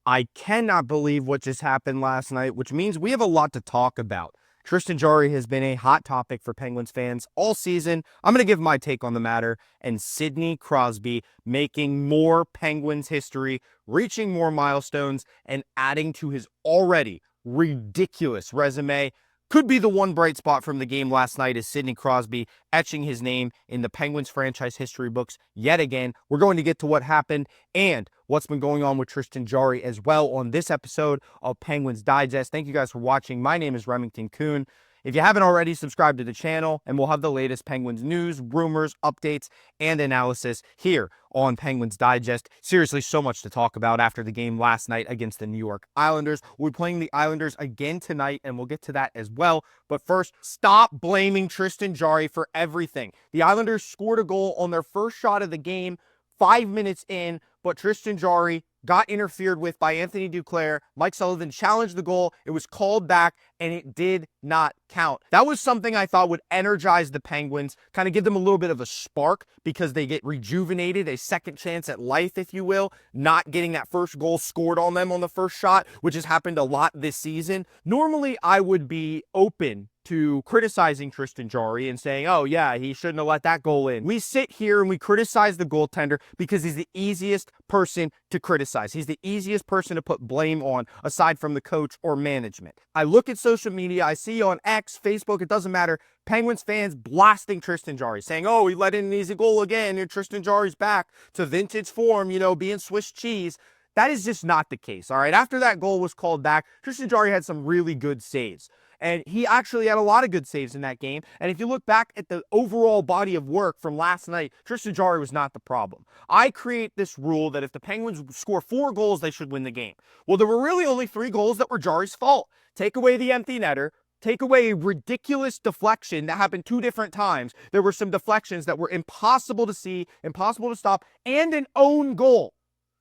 I cannot believe what just happened last night, which means we have a lot to talk about. Tristan Jarry has been a hot topic for Penguins fans all season. I'm going to give my take on the matter, and Sidney Crosby making more Penguins history, reaching more milestones, and adding to his already ridiculous resume. Could be the one bright spot from the game last night is Sidney Crosby etching his name in the Penguins franchise history books yet again. We're going to get to what happened and what's been going on with Tristan Jarry as well on this episode of Penguins Digest. Thank you guys for watching. My name is Remington Kuhn. If you haven't already, subscribe to the channel, and we'll have the latest Penguins news, rumors, updates, and analysis here on Penguins Digest. Seriously, so much to talk about after the game last night against the New York Islanders. We're playing the Islanders again tonight, and we'll get to that as well. But first, stop blaming Tristan Jarry for everything. The Islanders scored a goal on their first shot of the game 5 minutes in, but Tristan Jarry got interfered with by Anthony Duclair. Mike Sullivan challenged the goal. It was called back, and it did not count. That was something I thought would energize the Penguins, kind of give them a little bit of a spark because they get rejuvenated, a second chance at life, if you will, not getting that first goal scored on them on the first shot, which has happened a lot this season. Normally, I would be open to criticizing Tristan Jarry and saying, oh yeah, he shouldn't have let that goal in. We sit here and we criticize the goaltender because he's the easiest person to criticize. He's the easiest person to put blame on aside from the coach or management. I look at social media, I see on X, Facebook, it doesn't matter, Penguins fans blasting Tristan Jarry, saying, oh, he let in an easy goal again, and Tristan Jarry's back to vintage form, being Swiss cheese. That is just not the case, all right? After that goal was called back, Tristan Jarry had some really good saves. And he actually had a lot of good saves in that game. And if you look back at the overall body of work from last night, Tristan Jarry was not the problem. I create this rule that if the Penguins score 4 goals, they should win the game. Well, there were really only 3 goals that were Jarry's fault. Take away the empty netter, take away a ridiculous deflection that happened 2 different times. There were some deflections that were impossible to see, impossible to stop, and an own goal.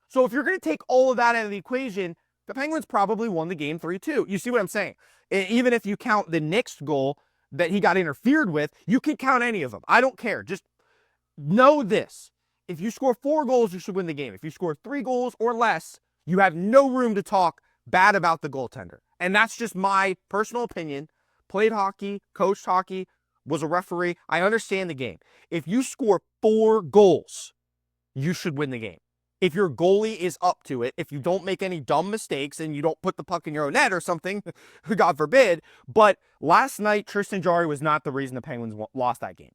So if you're going to take all of that out of the equation, the Penguins probably won the game 3-2. You see what I'm saying? Even if you count the next goal that he got interfered with, you can count any of them. I don't care. Just know this. If you score 4 goals, you should win the game. If you score 3 goals or less, you have no room to talk bad about the goaltender. And that's just my personal opinion. Played hockey, coached hockey, was a referee. I understand the game. If you score 4 goals, you should win the game. If your goalie is up to it, if you don't make any dumb mistakes and you don't put the puck in your own net or something, God forbid. But last night, Tristan Jarry was not the reason the Penguins lost that game.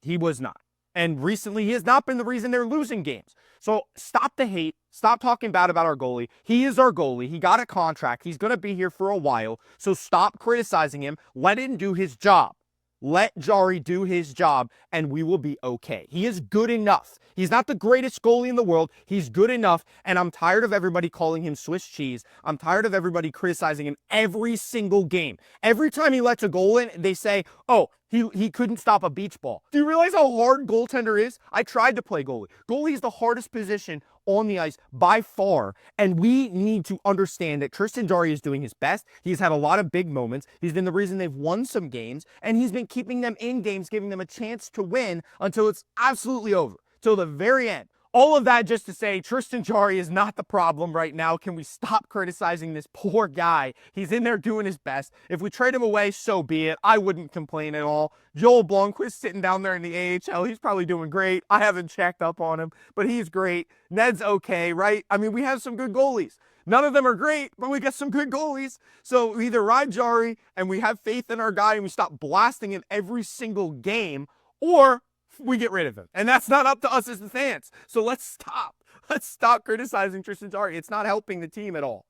He was not. And recently, he has not been the reason they're losing games. So stop the hate. Stop talking bad about our goalie. He is our goalie. He got a contract. He's going to be here for a while. So stop criticizing him. Let him do his job. Let Jarry do his job, and we will be okay. He is good enough. He's not the greatest goalie in the world. He's good enough, and I'm tired of everybody calling him Swiss cheese. I'm tired of everybody criticizing him every single game. Every time he lets a goal in, they say, oh, he couldn't stop a beach ball. Do you realize how hard goaltender is? I tried to play goalie. Goalie is the hardest position on the ice by far, and we need to understand that Tristan Jarry is doing his best. He's had a lot of big moments. He's been the reason they've won some games, and he's been keeping them in games, giving them a chance to win until it's absolutely over, till the very end. All of that just to say Tristan Jarry is not the problem right now. Can we stop criticizing this poor guy? He's in there doing his best. If we trade him away, so be it. I wouldn't complain at all. Joel Blomqvist sitting down there in the AHL. He's probably doing great. I haven't checked up on him, but he's great. Ned's okay, right? I mean, we have some good goalies. None of them are great, but we got some good goalies. So we either ride Jarry and we have faith in our guy and we stop blasting him every single game, or we get rid of him. And that's not up to us as the fans. So let's stop. Let's stop criticizing Tristan Jarry. It's not helping the team at all.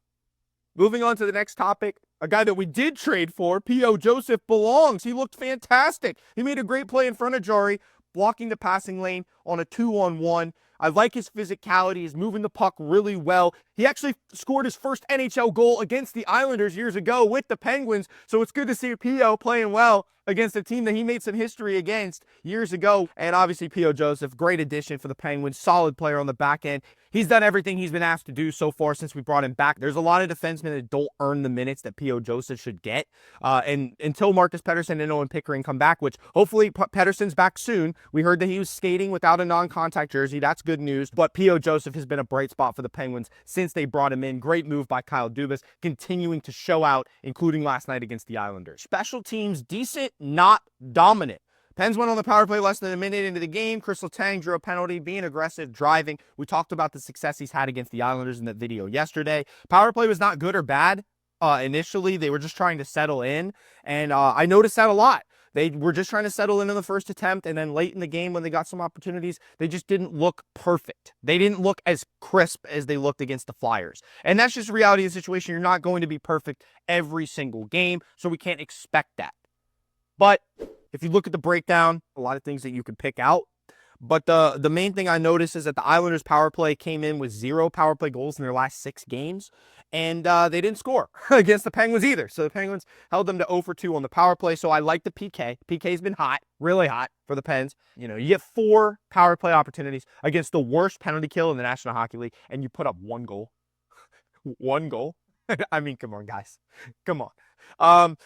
Moving on to the next topic, a guy that we did trade for, P.O. Joseph, belongs. He looked fantastic. He made a great play in front of Jarry, blocking the passing lane on a 2-on-1. I like his physicality. He's moving the puck really well. He actually scored his first NHL goal against the Islanders years ago with the Penguins. So it's good to see P.O. playing well against a team that he made some history against years ago. And obviously P.O. Joseph, great addition for the Penguins, solid player on the back end. He's done everything he's been asked to do so far since we brought him back. There's a lot of defensemen that don't earn the minutes that P.O. Joseph should get. And until Marcus Pettersson and Owen Pickering come back, which hopefully Pettersson's back soon. We heard that he was skating without a non-contact jersey. That's good news. But P.O. Joseph has been a bright spot for the Penguins since since they brought him in. Great move by Kyle Dubas, continuing to show out, including last night against the Islanders. Special teams, decent, not dominant. Pens went on the power play less than a minute into the game. Kris Letang drew a penalty, being aggressive, driving. We talked about the success he's had against the Islanders in that video yesterday. Power play was not good or bad. Initially, they were just trying to settle in, and I noticed that a lot. They were just trying to settle in the first attempt, and then late in the game when they got some opportunities, they just didn't look perfect. They didn't look as crisp as they looked against the Flyers. And that's just the reality of the situation. You're not going to be perfect every single game, so we can't expect that. But if you look at the breakdown, a lot of things that you can pick out. But the main thing I noticed is that the Islanders' power play came in with 0 power play goals in their last 6 games, and they didn't score against the Penguins either. So the Penguins held them to 0 for 2 on the power play. So I like the PK. PK's been hot, really hot for the Pens. You know, you get 4 power play opportunities against the worst penalty kill in the National Hockey League, and you put up 1 goal. 1 goal. I mean, come on, guys. Come on.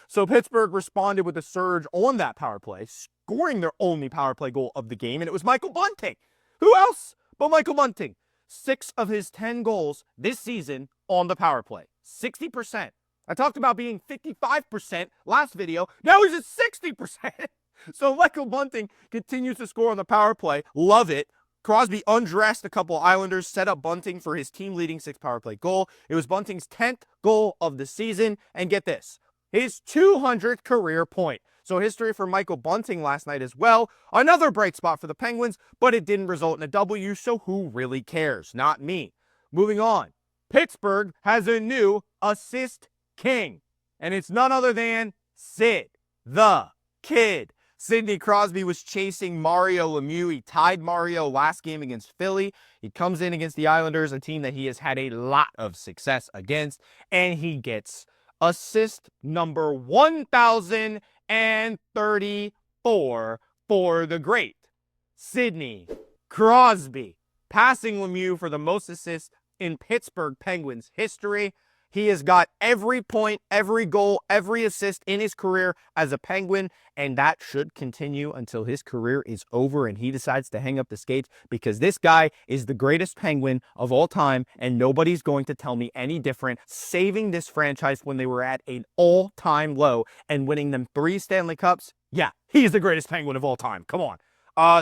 So Pittsburgh responded with a surge on that power play, scoring their only power play goal of the game, and it was Michael Bunting. Who else but Michael Bunting? 6 of his 10 goals this season on the power play. 60%. I talked about being 55% last video. Now he's at 60%. So Michael Bunting continues to score on the power play. Love it. Crosby undressed a couple Islanders, set up Bunting for his team-leading 6 power play goal. It was Bunting's 10th goal of the season, and get this, his 200th career point. So history for Michael Bunting last night as well. Another bright spot for the Penguins, but it didn't result in a W, so who really cares? Not me. Moving on. Pittsburgh has a new assist king, and it's none other than Sid the Kid. Sidney Crosby was chasing Mario Lemieux. He tied Mario last game against Philly. He comes in against the Islanders, a team that he has had a lot of success against, and he gets assist number 1,034 for the great Sidney Crosby, passing Lemieux for the most assists in Pittsburgh Penguins history. He has got every point, every goal, every assist in his career as a Penguin, and that should continue until his career is over and he decides to hang up the skates, because this guy is the greatest Penguin of all time, and nobody's going to tell me any different, saving this franchise when they were at an all-time low and winning them 3 Stanley Cups. Yeah, he's the greatest Penguin of all time. Come on.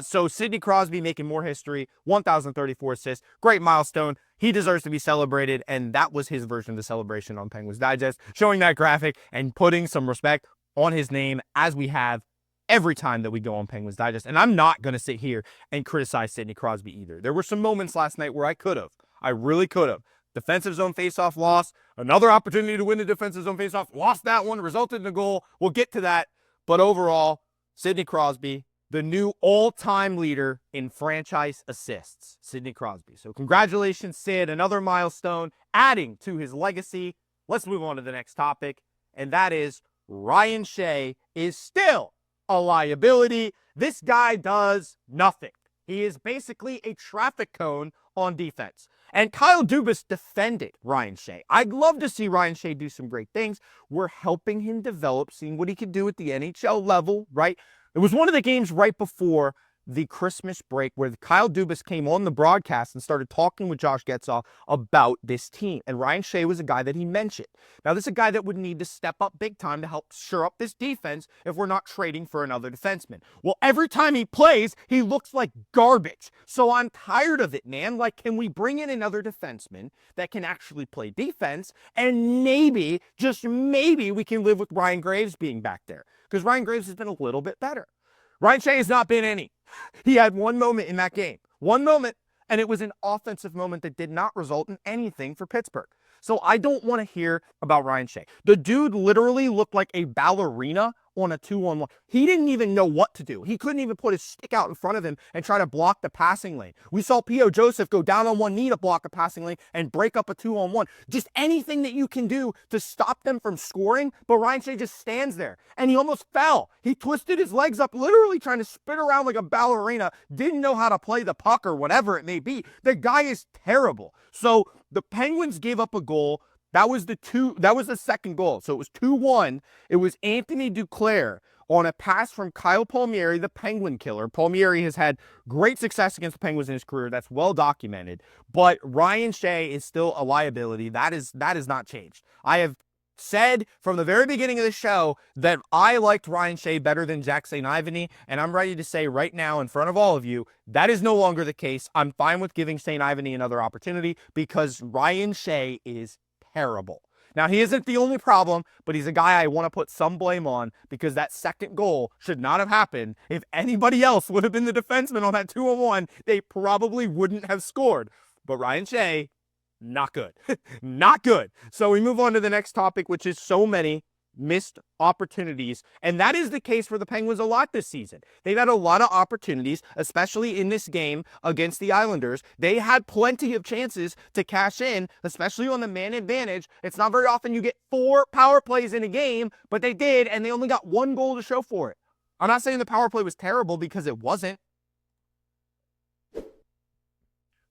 So Sidney Crosby making more history, 1,034 assists, great milestone. He deserves to be celebrated, and that was his version of the celebration on Penguins Digest, showing that graphic and putting some respect on his name, as we have every time that we go on Penguins Digest. And I'm not going to sit here and criticize Sidney Crosby either. There were some moments last night where I could have. I really could have. Defensive zone faceoff loss, another opportunity to win the defensive zone faceoff, lost that one, resulted in a goal. We'll get to that. But overall, Sidney Crosby, the new all-time leader in franchise assists, Sidney Crosby. So congratulations, Sid. Another milestone adding to his legacy. Let's move on to the next topic, and that is Ryan Shea is still a liability. This guy does nothing. He is basically a traffic cone on defense. And Kyle Dubas defended Ryan Shea. I'd love to see Ryan Shea do some great things. We're helping him develop, seeing what he can do at the NHL level, right? It was one of the games right before the Christmas break where Kyle Dubas came on the broadcast and started talking with Josh Getzoff about this team. And Ryan Shea was a guy that he mentioned. Now, this is a guy that would need to step up big time to help shore up this defense if we're not trading for another defenseman. Well, every time he plays, he looks like garbage. So I'm tired of it, man. Like, can we bring in another defenseman that can actually play defense? And maybe, just maybe, we can live with Ryan Graves being back there. Because Ryan Graves has been a little bit better. Ryan Shea has not been any. He had one moment in that game. One moment, and it was an offensive moment that did not result in anything for Pittsburgh. So I don't want to hear about Ryan Shea. The dude literally looked like a ballerina on a 2-on-1. He didn't even know what to do. He couldn't even put his stick out in front of him and try to block the passing lane. We saw P.O. Joseph go down on one knee to block a passing lane and break up a 2-on-1. Just anything that you can do to stop them from scoring, but Ryan Shea just stands there. And he almost fell. He twisted his legs up, literally trying to spin around like a ballerina, didn't know how to play the puck or whatever it may be. The guy is terrible. So the Penguins gave up a goal. That was the second goal. So it was 2-1. It was Anthony Duclair on a pass from Kyle Palmieri, the Penguin killer. Palmieri has had great success against the Penguins in his career. That's well documented. But Ryan Shea is still a liability. That is not changed. I have said from the very beginning of the show that I liked Ryan Shea better than Jack St. Ivany, and I'm ready to say right now in front of all of you, that is no longer the case. I'm fine with giving St. Ivany another opportunity because Ryan Shea is terrible. Now, he isn't the only problem, but he's a guy I want to put some blame on because that second goal should not have happened. If anybody else would have been the defenseman on that 2-on-1, they probably wouldn't have scored. But Ryan Shea, not good. Not good. So we move on to the next topic, which is so many missed opportunities. And that is the case for the Penguins a lot this season. They've had a lot of opportunities, especially in this game against the Islanders. They had plenty of chances to cash in, especially on the man advantage. It's not very often you get 4 power plays in a game, but they did, and they only got 1 goal to show for it. I'm not saying the power play was terrible because it wasn't.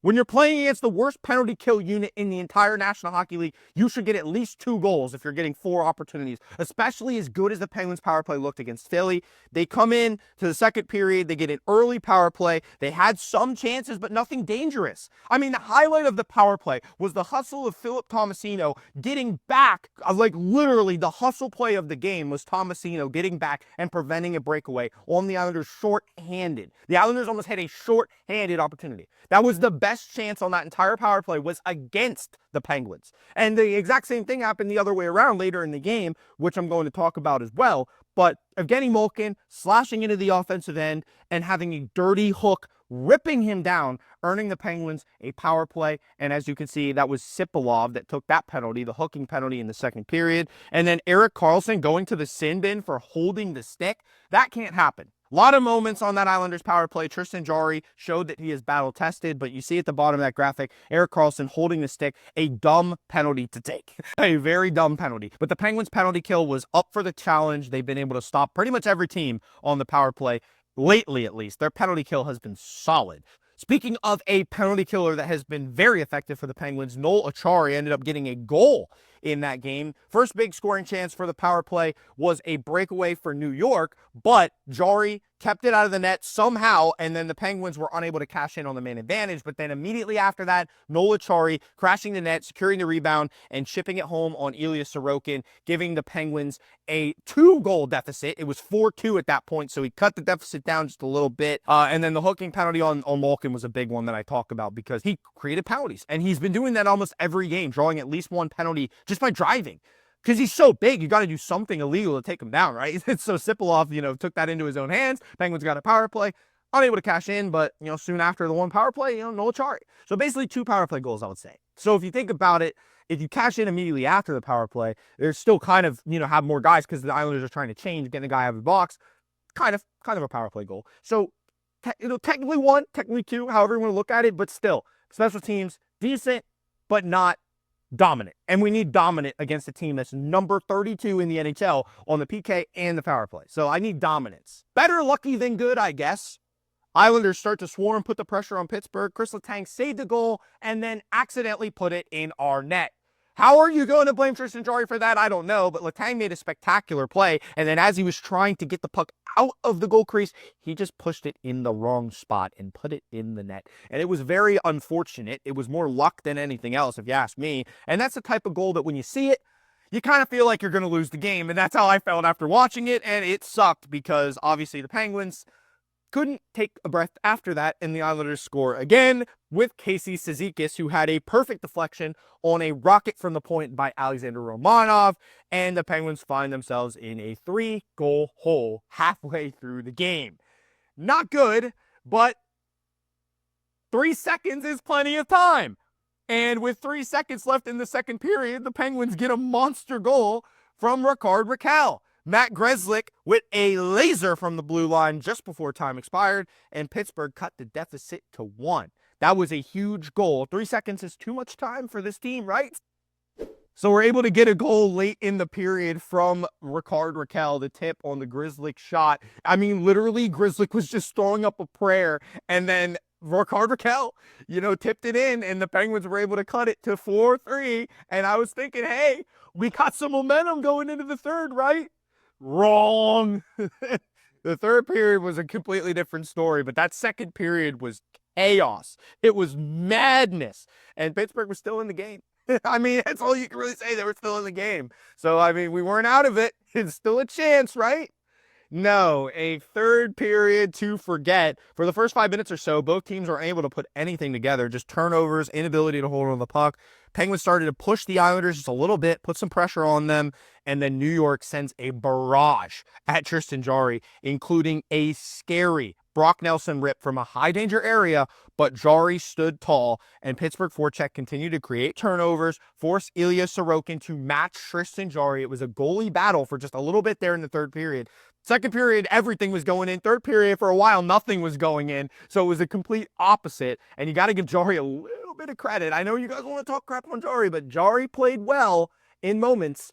When you're playing against the worst penalty kill unit in the entire National Hockey League, you should get at least 2 goals if you're getting 4 opportunities, especially as good as the Penguins power play looked against Philly. They come in to the second period, they get an early power play. They had some chances, but nothing dangerous. I mean, the highlight of the power play was the hustle of Philip Tomasino getting back, like literally the hustle play of the game was Tomasino getting back and preventing a breakaway on the Islanders short-handed. The Islanders almost had a short-handed opportunity. That was the best chance on that entire power play was against the Penguins. And the exact same thing happened the other way around later in the game, which I'm going to talk about as well. But Evgeni Malkin slashing into the offensive end and having a dirty hook, ripping him down, earning the Penguins a power play. And as you can see, that was Sipolov that took that penalty, the hooking penalty in the second period. And then Erik Karlsson going to the sin bin for holding the stick. That can't happen. A lot of moments on that Islanders power play. Tristan Jarry showed that he is battle-tested, but you see at the bottom of that graphic, Erik Karlsson holding the stick, a dumb penalty to take. A very dumb penalty. But the Penguins' penalty kill was up for the challenge. They've been able to stop pretty much every team on the power play, lately at least. Their penalty kill has been solid. Speaking of a penalty killer that has been very effective for the Penguins, Noel Acciari ended up getting a goal in that game. First big scoring chance for the power play was a breakaway for New York, but Jarry kept it out of the net somehow, and then the Penguins were unable to cash in on the man advantage. But then immediately after that, Noel Acciari crashing the net, securing the rebound, and shipping it home on Ilya Sorokin, giving the Penguins a 2-goal deficit. It was 4-2 at that point, so he cut the deficit down just a little bit. And then the hooking penalty on Malkin was a big one that I talk about because he created penalties, and he's been doing that almost every game, drawing at least 1 penalty just by driving. Because he's so big, you got to do something illegal to take him down, right? So Sipolov, took that into his own hands. Penguins got a power play, unable to cash in, but, soon after the 1 power play, Noel Acciari. So basically 2 power play goals, I would say. So if you think about it, if you cash in immediately after the power play, there's still kind of, have more guys because the Islanders are trying to change, getting the guy out of the box. Kind of a power play goal. So, technically 1, technically 2, however you want to look at it, but still, special teams, decent, but not dominant. And we need dominant against a team that's number 32 in the NHL on the PK and the power play. So I need dominance. Better lucky than good, I guess. Islanders start to swarm, put the pressure on Pittsburgh. Kris Letang saved the goal and then accidentally put it in our net. How are you going to blame Tristan Jarry for that? I don't know, but Letang made a spectacular play, and then as he was trying to get the puck out of the goal crease, he just pushed it in the wrong spot and put it in the net. And it was very unfortunate. It was more luck than anything else, if you ask me. And that's the type of goal that when you see it, you kind of feel like you're going to lose the game, and that's how I felt after watching it, and it sucked because obviously the Penguins couldn't take a breath after that, and the Islanders score again with Casey Cizikas, who had a perfect deflection on a rocket from the point by Alexander Romanov, and the Penguins find themselves in a 3-goal hole halfway through the game. Not good, but 3 seconds is plenty of time. And with 3 seconds left in the second period, the Penguins get a monster goal from Rickard Rakell. Matt Grzelcyk with a laser from the blue line just before time expired, and Pittsburgh cut the deficit to 1. That was a huge goal. 3 seconds is too much time for this team, right? So we're able to get a goal late in the period from Rickard Rakell, the tip on the Grzelcyk shot. I mean, literally, Grzelcyk was just throwing up a prayer, and then Rickard Rakell, tipped it in, and the Penguins were able to cut it to 4-3. And I was thinking, hey, we got some momentum going into the third, right? Wrong. The third period was a completely different story, but that second period was chaos. It was madness. And Pittsburgh was still in the game. I mean, that's all you can really say. They were still in the game. So, I mean, we weren't out of it. It's still a chance, right? No, a third period to forget. For the first 5 minutes or so, both teams were able to put anything together. Just turnovers, inability to hold on the puck. Penguins started to push the Islanders just a little bit, put some pressure on them, and then New York sends a barrage at Tristan Jarry, including a scary Brock Nelson rip from a high-danger area, but Jarry stood tall, and Pittsburgh forecheck continued to create turnovers, force Ilya Sorokin to match Tristan Jarry. It was a goalie battle for just a little bit there in the third period. Second period, everything was going in. Third period, for a while, nothing was going in. So it was a complete opposite. And you got to give Jarry a little bit of credit. I know you guys want to talk crap on Jarry, but Jarry played well in moments.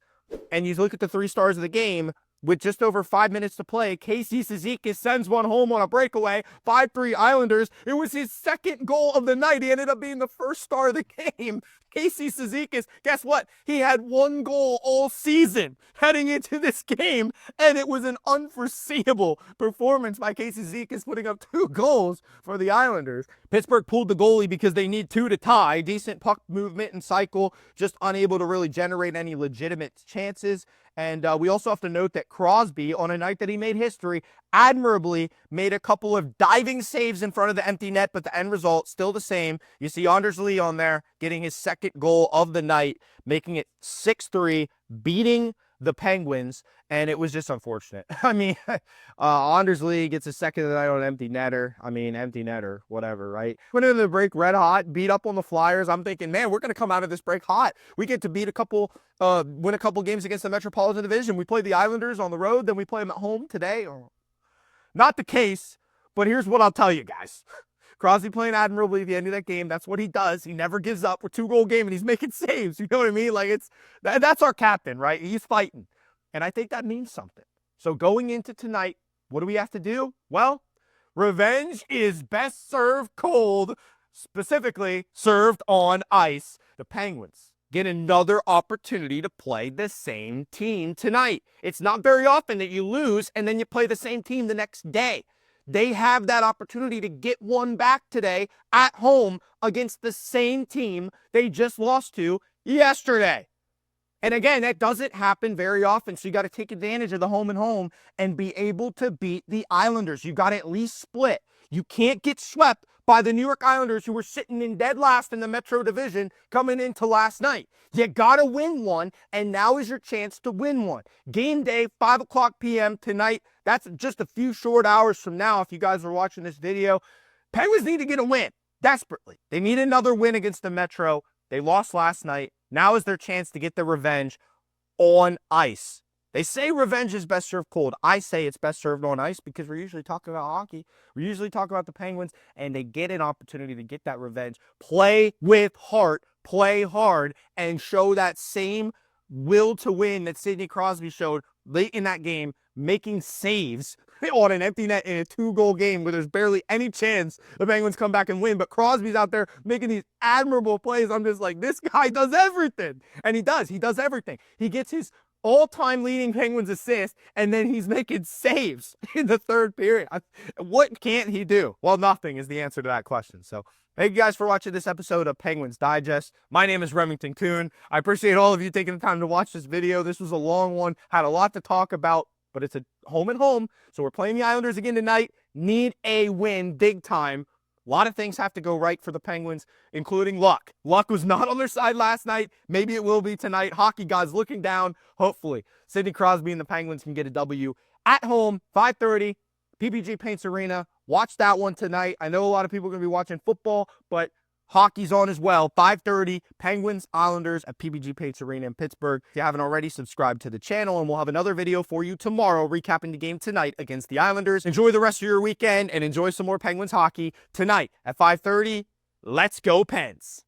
And you look at the 3 stars of the game, with just over 5 minutes to play, Casey Cizikas sends one home on a breakaway. 5-3 Islanders. It was his second goal of the night. He ended up being the first star of the game. Casey Cizikas, guess what? He had 1 goal all season heading into this game, and it was an unforeseeable performance by Casey Cizikas, putting up 2 goals for the Islanders. Pittsburgh pulled the goalie because they need 2 to tie. Decent puck movement and cycle, just unable to really generate any legitimate chances. And we also have to note that Crosby, on a night that he made history, admirably made a couple of diving saves in front of the empty net, but the end result still the same. You see Anders Lee on there getting his second goal of the night, making it 6-3, beating the Penguins, and it was just unfortunate. I mean, Anders Lee gets a second of the night on an empty netter. I mean, empty netter, whatever, right? Went into the break red hot, beat up on the Flyers. I'm thinking, man, we're going to come out of this break hot. We get to beat win a couple games against the Metropolitan Division. We play the Islanders on the road, then we play them at home today. Not the case, but here's what I'll tell you guys. Crosby playing admirably at the end of that game. That's what he does. He never gives up. We're 2-goal game, and he's making saves. You know what I mean? Like, that's our captain, right? He's fighting. And I think that means something. So going into tonight, what do we have to do? Well, revenge is best served cold, specifically served on ice. The Penguins get another opportunity to play the same team tonight. It's not very often that you lose and then you play the same team the next day. They have that opportunity to get one back today at home against the same team they just lost to yesterday. And again, that doesn't happen very often, so you got to take advantage of the home and home and be able to beat the Islanders. You got to at least split. You can't get swept by the New York Islanders, who were sitting in dead last in the Metro Division coming into last night. You got to win one, and now is your chance to win one. Game day, 5 o'clock p.m. tonight. That's just a few short hours from now if you guys are watching this video. Penguins need to get a win, desperately. They need another win against the Metro. They lost last night. Now is their chance to get their revenge on ice. They say revenge is best served cold. I say it's best served on ice because we're usually talking about hockey. We usually talk about the Penguins, and they get an opportunity to get that revenge. Play with heart, play hard, and show that same will to win that Sidney Crosby showed late in that game, making saves on an empty net in a 2-goal game where there's barely any chance the Penguins come back and win. But Crosby's out there making these admirable plays. I'm just like, this guy does everything. And he does. He does everything. He gets his all-time leading Penguins assist, and then he's making saves in the third period. What can't he do? Well, nothing is the answer to that question. So thank you guys for watching this episode of Penguins Digest. My name is Remington Kuhn. I appreciate all of you taking the time to watch this video. This was a long one, had a lot to talk about, but it's a home and home. So we're playing the Islanders again tonight. Need a win big time. A lot of things have to go right for the Penguins, including luck. Luck was not on their side last night. Maybe it will be tonight. Hockey gods looking down. Hopefully, Sidney Crosby and the Penguins can get a W at home, 5:30, PPG Paints Arena. Watch that one tonight. I know a lot of people are going to be watching football, but hockey's on as well. 5:30, Penguins, Islanders at PPG Paints Arena in Pittsburgh. If you haven't already, subscribe to the channel, and we'll have another video for you tomorrow recapping the game tonight against the Islanders. Enjoy the rest of your weekend and enjoy some more Penguins hockey tonight at 5:30. Let's go, Pens.